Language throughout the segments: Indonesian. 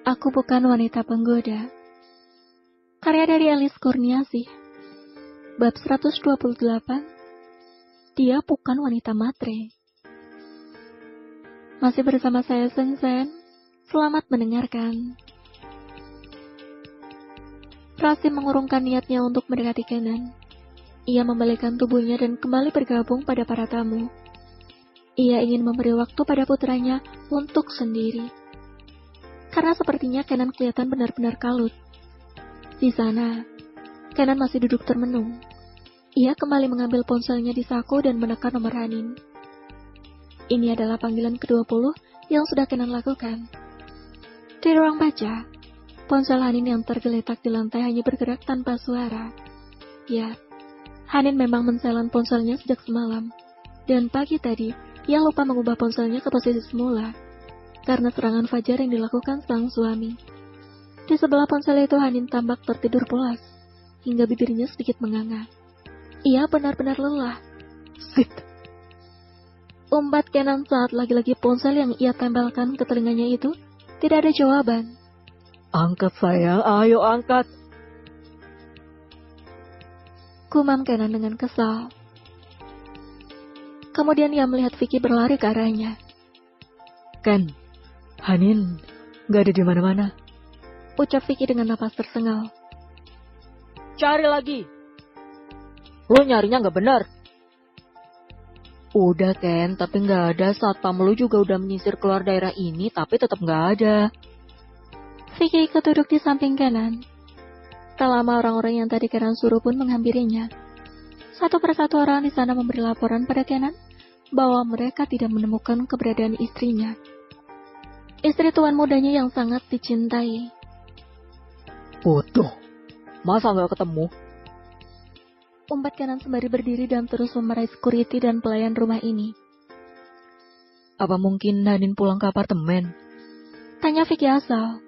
Aku bukan wanita penggoda. Karya dari Alice Kurniasih. Bab 128. Dia bukan wanita matre. Masih bersama saya Sen. Selamat mendengarkan. Rasim mengurungkan niatnya untuk mendekati Kenan. Ia membalikkan tubuhnya dan kembali bergabung pada para tamu. Ia ingin memberi waktu pada putranya untuk sendiri. Karena sepertinya Kenan kelihatan benar-benar kalut. Di sana, Kenan masih duduk termenung. Ia kembali mengambil ponselnya di saku dan menekan nomor Hanin. Ini adalah panggilan ke-20 yang sudah Kenan lakukan. Di ruang baca, ponsel Hanin yang tergeletak di lantai hanya bergerak tanpa suara. Ya, Hanin memang menselan ponselnya sejak semalam. Dan pagi tadi, ia lupa mengubah ponselnya ke posisi semula. Karena serangan fajar yang dilakukan sang suami. Di sebelah ponsel itu Hanin tampak tertidur pulas, hingga bibirnya sedikit menganga. Ia benar-benar lelah. Sit. Umbat Kenan saat lagi-lagi ponsel yang ia tempelkan ke telinganya itu, tidak ada jawaban. Angkat sayang, ayo angkat. Gumam Kenan dengan kesal. Kemudian ia melihat Vicky berlari ke arahnya. Ken, Hanin gak ada di mana-mana. Ucap Vicky dengan napas tersengal. Cari lagi. Lu nyarinya gak benar. Udah Ken, tapi gak ada. Satpam lu juga udah menyisir keluar daerah ini, tapi tetap gak ada. Vicky ikut duduk di samping Kenan. Tak lama orang-orang yang tadi Kenan suruh pun menghampirinya. Satu persatu orang di sana memberi laporan pada Kenan bahwa mereka tidak menemukan keberadaan istrinya. Istri tuan mudanya yang sangat dicintai. Bodoh, masa gak ketemu? Umbat Kenan sembari berdiri dan terus memarahi security dan pelayan rumah ini. Apa mungkin Hanin pulang ke apartemen? Tanya Vicky asal.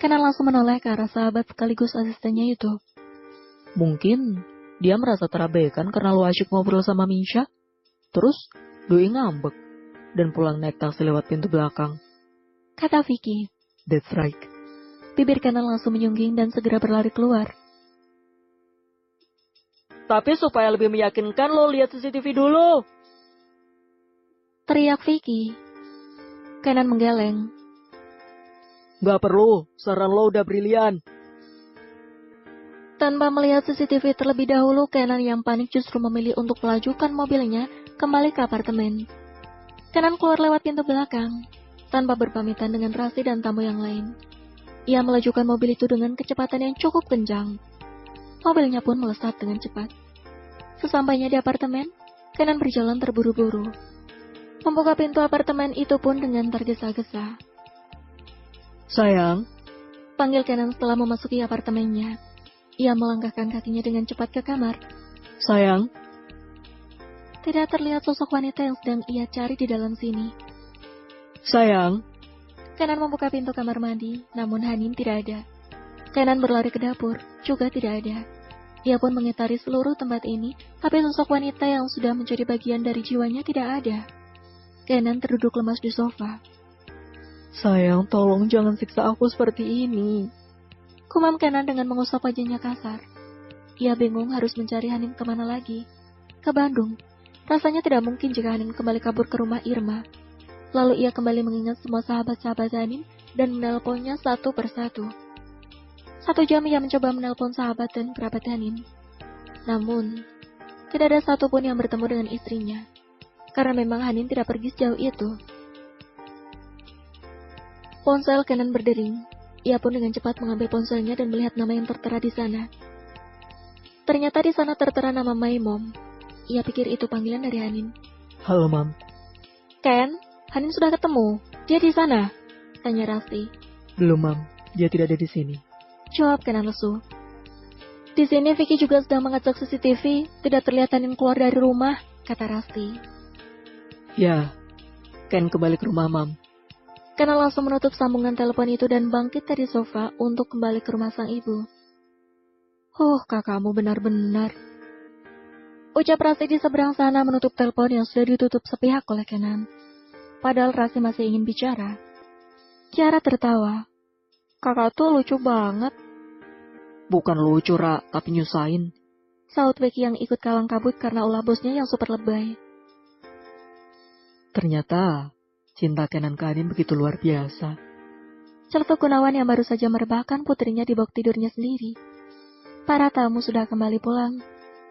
Kenan langsung menoleh ke arah sahabat sekaligus asistennya itu. Mungkin dia merasa terabaikan karena lu asyik ngobrol sama Misha. Terus Doi ngambek dan pulang naik taksi lewat pintu belakang. Kata Vicky. That's right. Bibir Kenan langsung menyungging dan segera berlari keluar. Tapi supaya lebih meyakinkan lo lihat CCTV dulu. Teriak Vicky. Kenan menggeleng. Gak perlu, saran lo udah brilian. Tanpa melihat CCTV terlebih dahulu, Kenan yang panik justru memilih untuk melajukan mobilnya kembali ke apartemen. Kenan keluar lewat pintu belakang, tanpa berpamitan dengan Rasi dan tamu yang lain. Ia melajukan mobil itu dengan kecepatan yang cukup kencang. Mobilnya pun melesat dengan cepat. Sesampainya di apartemen, Kenan berjalan terburu-buru. Membuka pintu apartemen itu pun dengan tergesa-gesa. Sayang, Panggil Kenan setelah memasuki apartemennya. Ia melangkahkan kakinya dengan cepat ke kamar. sayang. Tidak terlihat sosok wanita yang sedang ia cari di dalam sini. Sayang. Kenan membuka pintu kamar mandi, namun Hanin tidak ada. Kenan berlari ke dapur, juga tidak ada. Ia pun mengitari seluruh tempat ini, tapi sosok wanita yang sudah menjadi bagian dari jiwanya tidak ada. Kenan terduduk lemas di sofa. Sayang, tolong jangan siksa aku seperti ini. Kumam Kenan dengan mengusap wajahnya kasar. Ia bingung harus mencari Hanin kemana lagi. Ke Bandung. Rasanya tidak mungkin jika Hanin kembali kabur ke rumah Irma. Lalu ia kembali mengingat semua sahabat-sahabat Hanin dan menelponnya satu persatu. 1 jam ia mencoba menelpon sahabat dan kerabat Hanin. Namun, tidak ada satupun yang bertemu dengan istrinya. Karena memang Hanin tidak pergi sejauh itu. Ponsel Kenan berdering. Ia pun dengan cepat mengambil ponselnya dan melihat nama yang tertera di sana. Ternyata di sana tertera nama My Mom. Ia pikir itu panggilan dari Hanin. Halo, Mam. Ken, Hanin sudah ketemu. Dia di sana. Tanya Rasti. Belum, Mam. Dia tidak ada di sini. Jawab Kenan lesu. Di sini Vicky juga sedang mengecek CCTV. Tidak terlihat Hanin keluar dari rumah, kata Rasti. Ya, Ken kembali ke rumah, Mam. Kenan langsung menutup sambungan telepon itu dan bangkit dari sofa untuk kembali ke rumah sang ibu. Kakakmu benar-benar. Ucap Rasi di seberang sana menutup telepon yang sudah ditutup sepihak oleh Kenan. Padahal Rasi masih ingin bicara. Kiara tertawa. Kakak tuh lucu banget, Bukan lucu, Ra, tapi nyusahin. saut Becky yang ikut kalang kabut karena ulah bosnya yang super lebay. Ternyata, cinta Kenan ke Hanin begitu luar biasa. Celetuk Gunawan yang baru saja merebahkan putrinya di bok tidurnya sendiri. Para tamu sudah kembali pulang.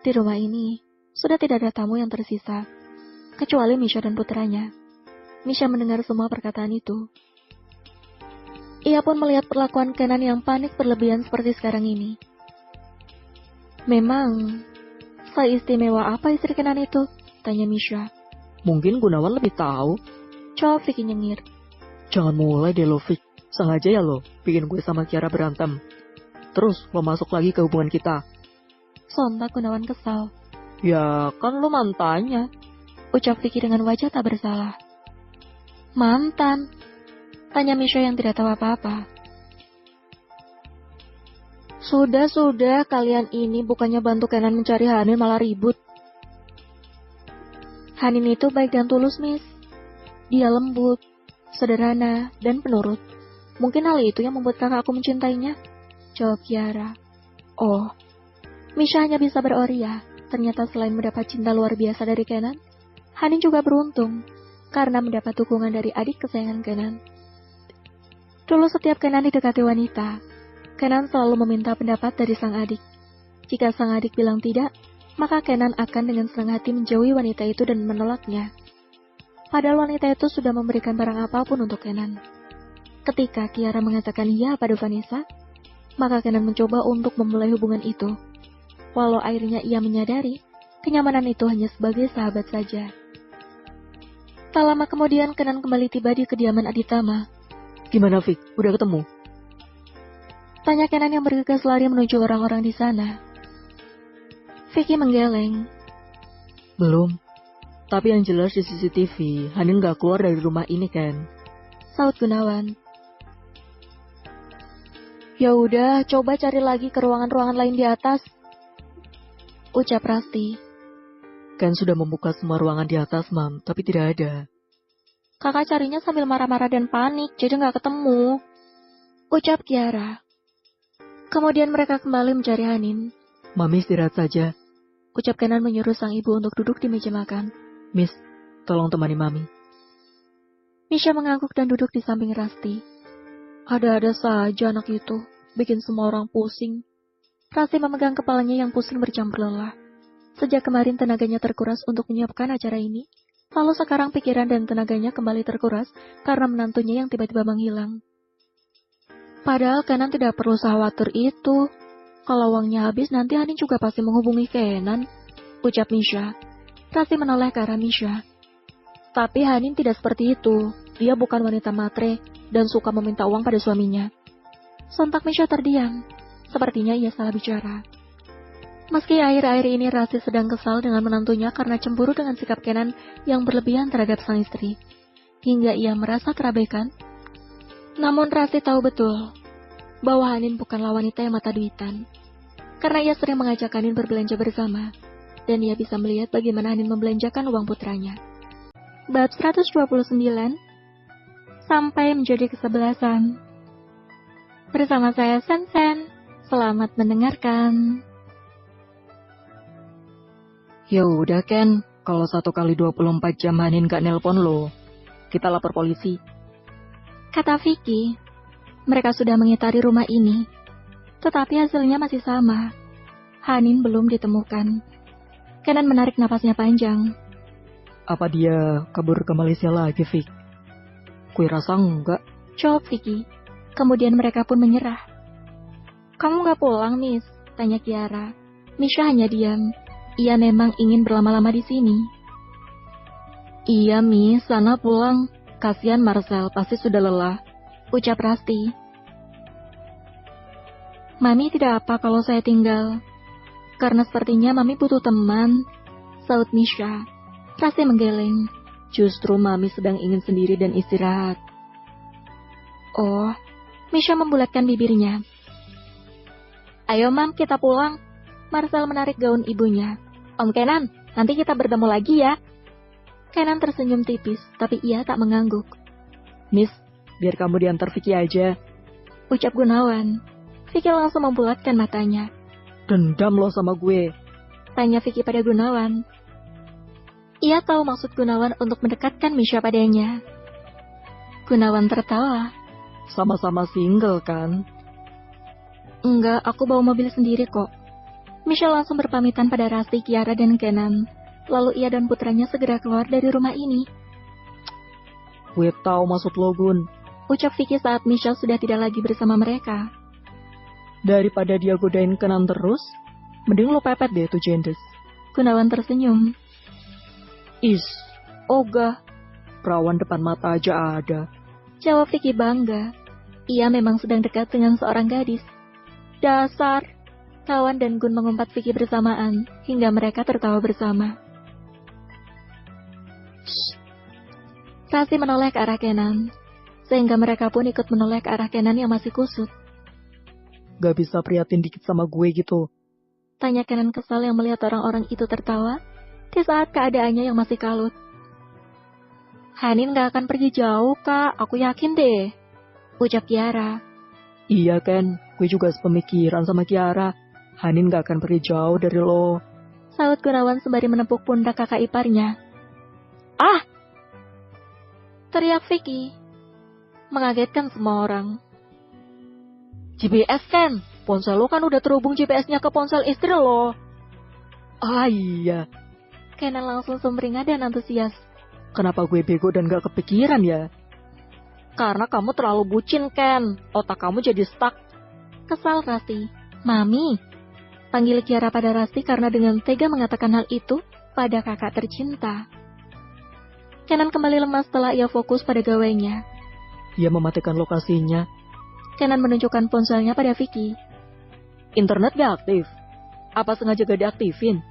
Di rumah ini, sudah tidak ada tamu yang tersisa, kecuali Misha dan putranya. Misha mendengar semua perkataan itu. Ia pun melihat perlakuan Kenan yang panik berlebihan seperti sekarang ini. Memang, seistimewa apa istri Kenan itu? Tanya Misha. Mungkin Gunawan lebih tahu. Jawab Vicky nyengir. Jangan mulai deh lo, Vic. Sengaja ya lo, bikin gue sama Kiara berantem. Terus lo masuk lagi ke hubungan kita. Sontak Gunawan kesal. Ya, kan lo mantannya. Ucap Vicky dengan wajah tak bersalah. Mantan? Tanya Misha yang tidak tahu apa-apa. Sudah, kalian ini bukannya bantu Kenan mencari Hanin malah ribut. Hanin itu baik dan tulus, Miss. Dia lembut, sederhana, dan penurut. Mungkin hal itu yang membuat kakak aku mencintainya. Jawab Kiara. Oh, Misha hanya bisa beroria. Ternyata selain mendapat cinta luar biasa dari Kenan, Hanin juga beruntung karena mendapat dukungan dari adik kesayangan Kenan. Dulu setiap Kenan didekati wanita, Kenan selalu meminta pendapat dari sang adik. Jika sang adik bilang tidak, maka Kenan akan dengan senang hati menjauhi wanita itu dan menolaknya. Padahal wanita itu sudah memberikan barang apapun untuk Kenan. Ketika Kiara mengatakan iya pada Vanessa, maka Kenan mencoba untuk memulai hubungan itu. Walau akhirnya ia menyadari, kenyamanan itu hanya sebagai sahabat saja. Tak lama kemudian Kenan kembali tiba di kediaman Aditama. Gimana, Vic? Udah ketemu? Tanya Kenan yang bergegas lari menuju orang-orang di sana. Vicky menggeleng. Belum. Tapi yang jelas di CCTV, Hanin gak keluar dari rumah ini, kan? Saut Gunawan. Ya udah, coba cari lagi ke ruangan-ruangan lain di atas. Ucap Rasti. Kan sudah membuka semua ruangan di atas, Mam, tapi tidak ada. Kakak carinya sambil marah-marah dan panik, jadi nggak ketemu. Ucap Kiara. Kemudian mereka kembali mencari Hanin. Mami istirahat saja. Ucap Kenan menyuruh sang ibu untuk duduk di meja makan. Miss, tolong temani Mami. Misha mengangguk dan duduk di samping Rasti. Ada-ada saja anak itu, bikin semua orang pusing. Rasti memegang kepalanya yang pusing bercampur lelah. Sejak kemarin tenaganya terkuras untuk menyiapkan acara ini, lalu sekarang pikiran dan tenaganya kembali terkuras karena menantunya yang tiba-tiba menghilang. Padahal Kenan tidak perlu khawatir itu. Kalau uangnya habis nanti Hanin juga pasti menghubungi Kenan, ucap Misha. Rasti menoleh ke arah Misha. Tapi Hanin tidak seperti itu. Dia bukan wanita matre dan suka meminta uang pada suaminya. Sontak Misha terdiam. Sepertinya ia salah bicara. Meski akhir-akhir ini Rasti sedang kesal dengan menantunya karena cemburu dengan sikap Kenan yang berlebihan terhadap sang istri, hingga ia merasa terabaikan. Namun Rasti tahu betul bahwa Hanin bukanlah wanita yang mata duitan, karena ia sering mengajak Hanin berbelanja bersama, dan ia bisa melihat bagaimana Hanin membelanjakan uang putranya. Bab 129 sampai menjadi kesebelasan. Bersama saya Sen-Sen. Selamat mendengarkan. Ya udah, Ken. Kalau 1 kali 24 jam Hanin gak nelpon lo, kita lapor polisi. Kata Vicky, mereka sudah mengitari rumah ini, tetapi hasilnya masih sama. Hanin belum ditemukan. Kenan menarik napasnya panjang. Apa dia kabur ke Malaysia lagi, Vic? Kui rasa enggak. Jawab Vicky. Kemudian mereka pun menyerah. Kamu gak pulang, Miss? Tanya Kiara. Misha hanya diam. Ia memang ingin berlama-lama di sini. Iya, Miss, sana pulang. Kasihan Marcel, pasti sudah lelah. Ucap Rasti. Mami tidak apa kalau saya tinggal. Karena sepertinya Mami butuh teman. Saut Misha. Rasti menggeleng. Justru Mami sedang ingin sendiri dan istirahat. Oh, Misha membulatkan bibirnya. Ayo, Mam, kita pulang. Marcel menarik gaun ibunya. Om Kenan, nanti kita bertemu lagi ya. Kenan tersenyum tipis, tapi ia tak mengangguk. Miss, biar kamu diantar Vicky aja. ucap Gunawan. Vicky langsung membulatkan matanya. Dendam lo sama gue. Tanya Vicky pada Gunawan. Ia tahu maksud Gunawan untuk mendekatkan Misha padanya. Gunawan tertawa. Sama-sama single kan? Enggak, aku bawa mobil sendiri kok. Misha langsung berpamitan pada Rasti, Kiara, dan Kenan. Lalu ia dan putranya segera keluar dari rumah ini. Gue tahu maksud lo, Gun. Ucap Vicky saat Misha sudah tidak lagi bersama mereka. Daripada dia godain Kenan terus, mending lo pepet deh tuh Jendes. Gunawan tersenyum. Is, ogah. Perawan depan mata aja ada. Jawab Vicky bangga. Ia memang sedang dekat dengan seorang gadis. Dasar. Kawan dan Gun mengumpat Vicky bersamaan, hingga mereka tertawa bersama. Rasti menoleh ke arah Kenan, sehingga mereka pun ikut menoleh ke arah Kenan yang masih kusut. Gak bisa prihatin dikit sama gue gitu? Tanya Kenan kesal yang melihat orang-orang itu tertawa, di saat keadaannya yang masih kalut. Hanin gak akan pergi jauh, Kak, aku yakin deh. Ucap Kiara. Iya Ken, gue juga sepemikiran sama Kiara. Hanin gak akan pergi jauh dari lo. Saut Gunawan sembari menepuk pundak kakak iparnya. Ah! Teriak Vicky. Mengagetkan semua orang. GPS Ken, ponsel lo kan udah terhubung GPS-nya ke ponsel istri lo. Ah iya. Kenan langsung sumringah dan antusias. Kenapa gue bego dan gak kepikiran ya? Karena kamu terlalu bucin Ken, otak kamu jadi stuck. Kesal Rasti. Mami. Panggil Kiara pada Rasti karena dengan tega mengatakan hal itu pada kakak tercinta. Kenan kembali lemas setelah ia fokus pada gawainya. Dia mematikan lokasinya. Kenan menunjukkan ponselnya pada Vicky. Internet gak aktif? Apa sengaja gak diaktifin?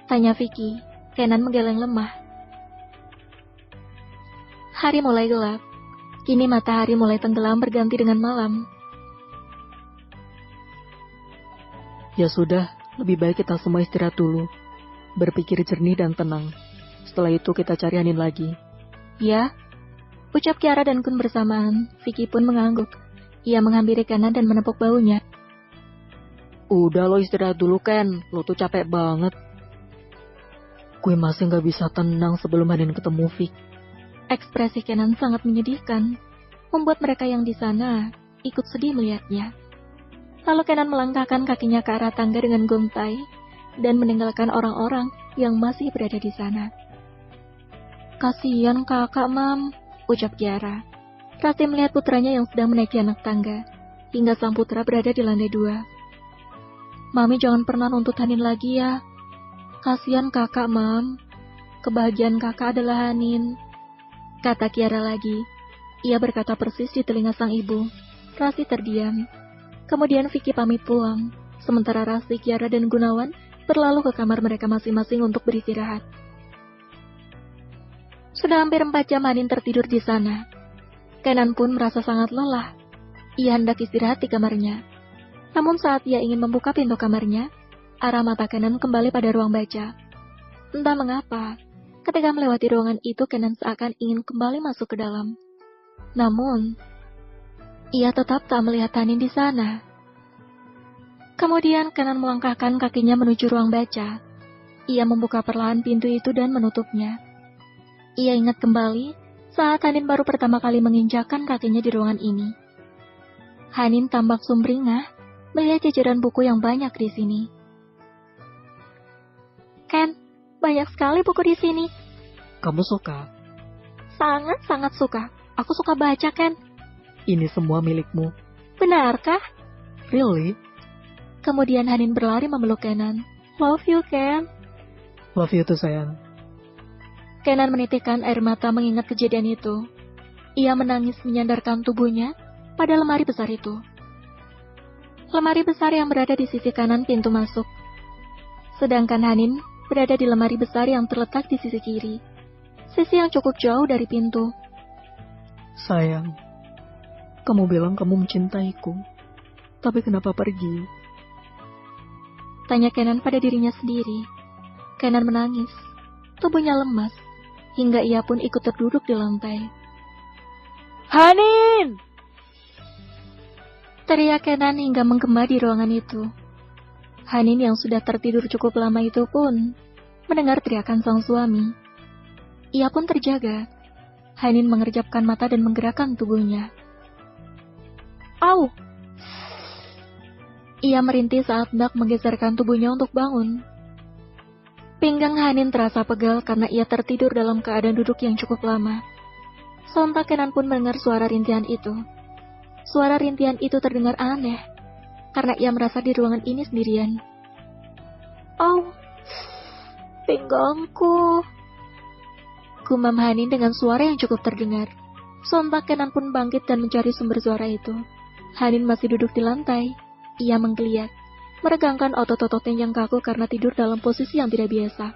Tanya Vicky. Kenan menggeleng lemah. Hari mulai gelap. Kini matahari mulai tenggelam berganti dengan malam. Ya sudah, lebih baik kita semua istirahat dulu. Berpikir jernih dan tenang. Setelah itu kita cari Hanin lagi. Ya, ucap Kiara dan Gun bersamaan. Vicky pun mengangguk. Ia menghampiri Kenan dan menepuk baunya. Udah lo istirahat dulu Ken, lo tuh capek banget. Gue masih gak bisa tenang sebelum Hanin ketemu Vic. Ekspresi Kenan sangat menyedihkan, membuat mereka yang di sana ikut sedih melihatnya. Lalu Kenan melangkahkan kakinya ke arah tangga dengan gontai dan meninggalkan orang-orang yang masih berada di sana. Kasihan kakak, Mam, ucap Kiara. Rasti melihat putranya yang sedang menaiki anak tangga, hingga sang putra berada di lantai 2. Mami jangan pernah nuntut Hanin lagi ya. Kasihan kakak, Mam. Kebahagiaan kakak adalah Hanin. Kata Kiara lagi. Ia berkata persis di telinga sang ibu. Rasti terdiam. Kemudian Vicky pamit pulang. Sementara Rasti, Kiara, dan Gunawan berlalu ke kamar mereka masing-masing untuk beristirahat. Sudah hampir 4 jam Hanin tertidur di sana. Kenan pun merasa sangat lelah. Ia hendak istirahat di kamarnya. Namun saat ia ingin membuka pintu kamarnya, arah mata Kenan kembali pada ruang baca. Entah mengapa, ketika melewati ruangan itu Kenan seakan ingin kembali masuk ke dalam. Namun, ia tetap tak melihat Hanin di sana. Kemudian Kenan melangkahkan kakinya menuju ruang baca. Ia membuka perlahan pintu itu dan menutupnya. Ia ingat kembali saat Hanin baru pertama kali menginjakkan kakinya di ruangan ini. Hanin tampak sumringah melihat jajaran buku yang banyak di sini. Ken, banyak sekali buku di sini. Kamu suka? Sangat-sangat suka. Aku suka baca, Ken. Ini semua milikmu. Benarkah? Really? Kemudian Hanin berlari memeluk Kenan. Love you, Ken. Love you too, sayang. Kenan menitikkan air mata mengingat kejadian itu. Ia menangis menyandarkan tubuhnya pada lemari besar itu. Lemari besar yang berada di sisi kanan pintu masuk. Sedangkan Hanin berada di lemari besar yang terletak di sisi kiri. Sisi yang cukup jauh dari pintu. Sayang, kamu bilang kamu mencintaiku. Tapi kenapa pergi? Tanya Kenan pada dirinya sendiri. Kenan menangis. Tubuhnya lemas. Hingga ia pun ikut terduduk di lantai. Hanin! Teriak Kenan hingga menggema di ruangan itu. Hanin yang sudah tertidur cukup lama itu pun mendengar teriakan sang suami. Ia pun terjaga. Hanin mengerjapkan mata dan menggerakkan tubuhnya. Au! Ia merintih saat hendak menggeserkan tubuhnya untuk bangun. Pinggang Hanin terasa pegal karena ia tertidur dalam keadaan duduk yang cukup lama. Sontak Kenan pun mendengar suara rintihan itu. Suara rintihan itu terdengar aneh, karena ia merasa di ruangan ini sendirian. Au! Pinggangku! Gumam Hanin dengan suara yang cukup terdengar. Sontak Kenan pun bangkit dan mencari sumber suara itu. Hanin masih duduk di lantai. Ia menggeliat, meregangkan otot-ototnya yang kaku karena tidur dalam posisi yang tidak biasa.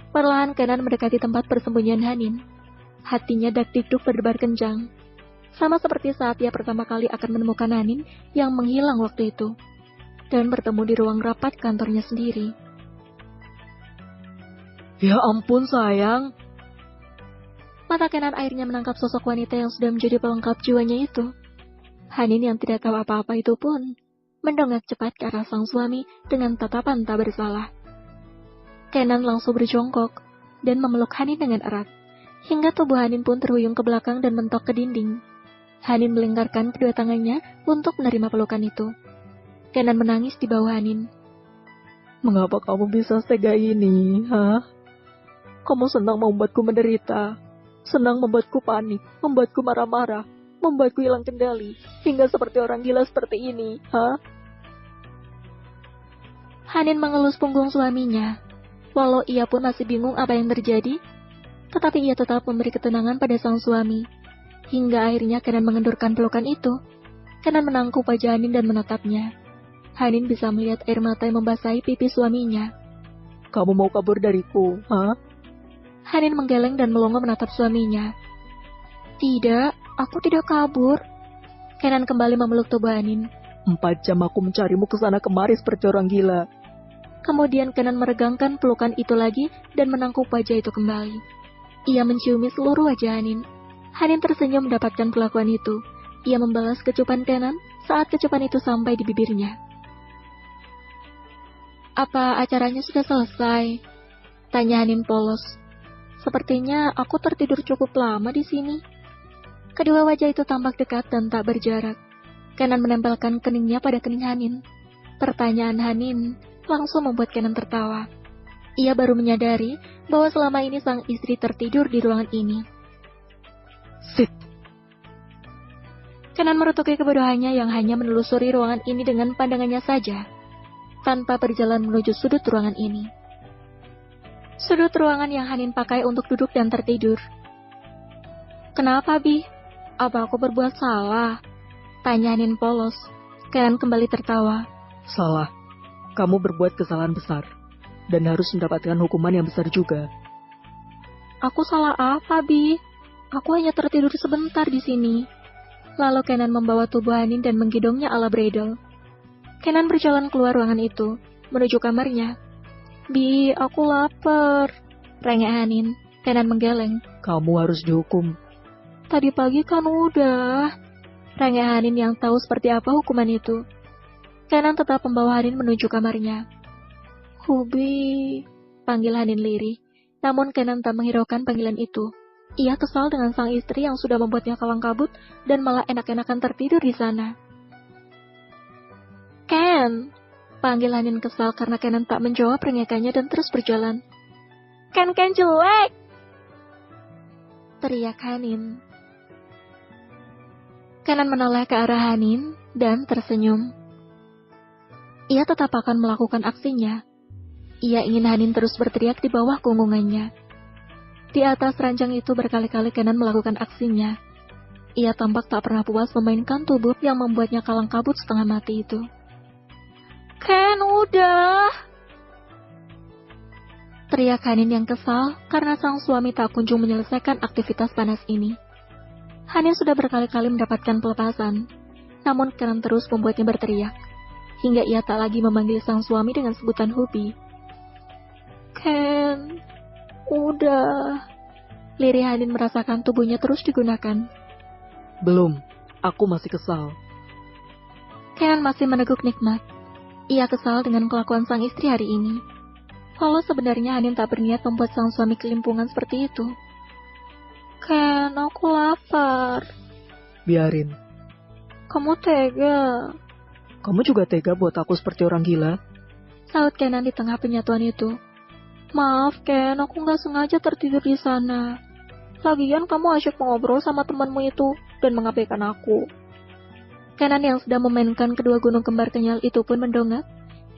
Perlahan Kenan mendekati tempat persembunyian Hanin. Hatinya dak-dikduk berdebar kencang. Sama seperti saat ia pertama kali akan menemukan Hanin yang menghilang waktu itu. Dan bertemu di ruang rapat kantornya sendiri. Ya ampun sayang. Mata Kenan akhirnya menangkap sosok wanita yang sudah menjadi pelengkap jiwanya itu. Hanin yang tidak tahu apa-apa itu pun mendongak cepat ke arah sang suami dengan tatapan tak bersalah. Kenan langsung berjongkok dan memeluk Hanin dengan erat, hingga tubuh Hanin pun terhuyung ke belakang dan mentok ke dinding. Hanin melingkarkan kedua tangannya untuk menerima pelukan itu. Kenan menangis di bawah Hanin. Mengapa kamu bisa setega ini, ha? Kamu senang membuatku menderita, senang membuatku panik, membuatku marah-marah, membuatku hilang kendali, hingga seperti orang gila seperti ini, ha? Hanin mengelus punggung suaminya. Walau ia pun masih bingung apa yang terjadi, tetapi ia tetap memberi ketenangan pada sang suami. Hingga akhirnya Kenan mengendurkan pelukan itu. Kenan menangkup wajah Hanin dan menatapnya. Hanin bisa melihat air mata yang membasahi pipi suaminya. Kamu mau kabur dariku, ha? Hanin menggeleng dan melongo menatap suaminya. Tidak, aku tidak kabur. Kenan kembali memeluk tubuh Hanin. 4 jam aku mencarimu kesana kemari seperti orang gila. Kemudian Kenan meregangkan pelukan itu lagi dan menangkup wajah itu kembali. Ia menciumi seluruh wajah Hanin. Hanin tersenyum mendapatkan perlakuan itu. Ia membalas kecupan Kenan saat kecupan itu sampai di bibirnya. Apa acaranya sudah selesai? Tanya Hanin polos. Sepertinya aku tertidur cukup lama di sini. Kedua wajah itu tampak dekat dan tak berjarak. Kenan menempelkan keningnya pada kening Hanin. Pertanyaan Hanin langsung membuat Kenan tertawa. Ia baru menyadari bahwa selama ini sang istri tertidur di ruangan ini. Sit. Kenan merutuki kebodohannya yang hanya menelusuri ruangan ini dengan pandangannya saja, tanpa berjalan menuju sudut ruangan ini. Sudut ruangan yang Hanin pakai untuk duduk dan tertidur. Kenapa, Bi? Apa aku berbuat salah? Tanya Hanin polos. Kenan kembali tertawa. Salah. Kamu berbuat kesalahan besar, dan harus mendapatkan hukuman yang besar juga. Aku salah apa, Bi? Aku hanya tertidur sebentar di sini. Lalu Kenan membawa tubuh Hanin dan menggendongnya ala bridal. Kenan berjalan keluar ruangan itu, menuju kamarnya. Bi, aku lapar. Rengek Hanin. Kenan menggeleng. Kamu harus dihukum. Tadi pagi kan udah. Rengek Hanin yang tahu seperti apa hukuman itu. Kenan tetap membawa Hanin menuju kamarnya. Hubi, panggil Hanin lirih. Namun Kenan tak menghiraukan panggilan itu. Ia kesal dengan sang istri yang sudah membuatnya kalang kabut dan malah enak-enakan tertidur di sana. Ken, panggil Hanin kesal karena Kenan tak menjawab rengekannya dan terus berjalan. Ken jelek! Teriak Hanin. Kenan menoleh ke arah Hanin dan tersenyum. Ia tetap akan melakukan aksinya. Ia ingin Hanin terus berteriak di bawah gonggongannya. Di atas ranjang itu berkali-kali Kenan melakukan aksinya. Ia tampak tak pernah puas memainkan tubuh yang membuatnya kalang kabut setengah mati itu. Ken, udah! Teriak Hanin yang kesal karena sang suami tak kunjung menyelesaikan aktivitas panas ini. Hanin sudah berkali-kali mendapatkan pelepasan, namun Kenan terus membuatnya berteriak. Hingga ia tak lagi memanggil sang suami dengan sebutan Hubi. Ken, udah. Lirih Hanin merasakan tubuhnya terus digunakan. Belum, aku masih kesal. Kenan masih meneguk nikmat. Ia kesal dengan kelakuan sang istri hari ini. Walau sebenarnya Hanin tak berniat membuat sang suami kelimpungan seperti itu. Ken, aku lapar. Biarin. Kamu tega. Kamu juga tega buat aku seperti orang gila? Saut Kenan di tengah penyatuan itu. Maaf Ken, aku nggak sengaja tertidur di sana. Lagian kamu asyik mengobrol sama temanmu itu dan mengabaikan aku. Kenan yang sedang memainkan kedua gunung kembar kenyal itu pun mendongak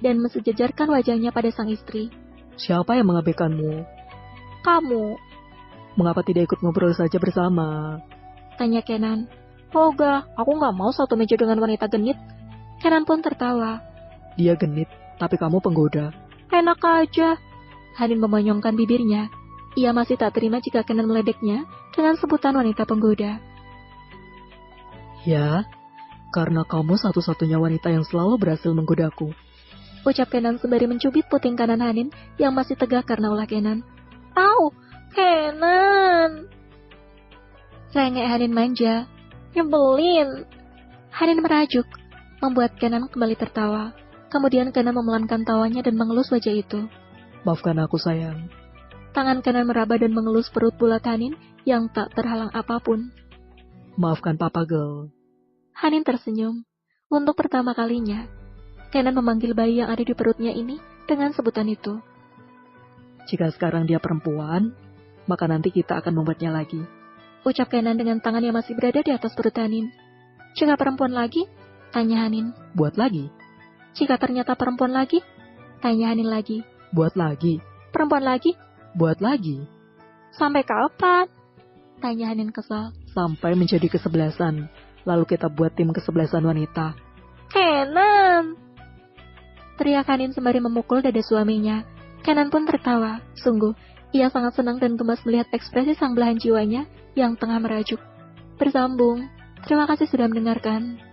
dan mensejajarkan wajahnya pada sang istri. Siapa yang mengabaikanmu? Kamu, Mengapa tidak ikut ngobrol saja bersama? tanya Kenan. Oga, aku nggak mau satu meja dengan wanita genit. Kenan pun tertawa. Dia genit, tapi kamu penggoda. Enak aja. Hanin memonyongkan bibirnya. Ia masih tak terima jika Kenan meledeknya dengan sebutan wanita penggoda. Ya, karena kamu satu-satunya wanita yang selalu berhasil menggodaku. Ucap Kenan sembari mencubit puting kanan Hanin yang masih tegak karena ulah Kenan. Au, Kenan. Rengek Hanin manja. Nyebelin. Hanin merajuk, membuat Kenan kembali tertawa. Kemudian Kenan memelankan tawanya dan mengelus wajah itu. Maafkan aku sayang. Tangan Kenan meraba dan mengelus perut bulat Hanin yang tak terhalang apapun. Maafkan papa girl. Hanin tersenyum. Untuk pertama kalinya, Kenan memanggil bayi yang ada di perutnya ini dengan sebutan itu. Jika sekarang dia perempuan, maka nanti kita akan membuatnya lagi. Ucap Kenan dengan tangan yang masih berada di atas perut Hanin. Jika perempuan lagi? Tanya Hanin. Buat lagi. Jika ternyata perempuan lagi? Tanya Hanin lagi. Buat lagi. Perempuan lagi? Buat lagi. Sampai kapan? Tanya Hanin kesal. Sampai menjadi kesebelasan. Lalu kita buat tim kesebelasan wanita. Kenan! Teriak Hanin sembari memukul dada suaminya. Kenan pun tertawa. Sungguh, ia sangat senang dan gemas melihat ekspresi sang belahan jiwanya yang tengah merajuk. Bersambung. Terima kasih sudah mendengarkan.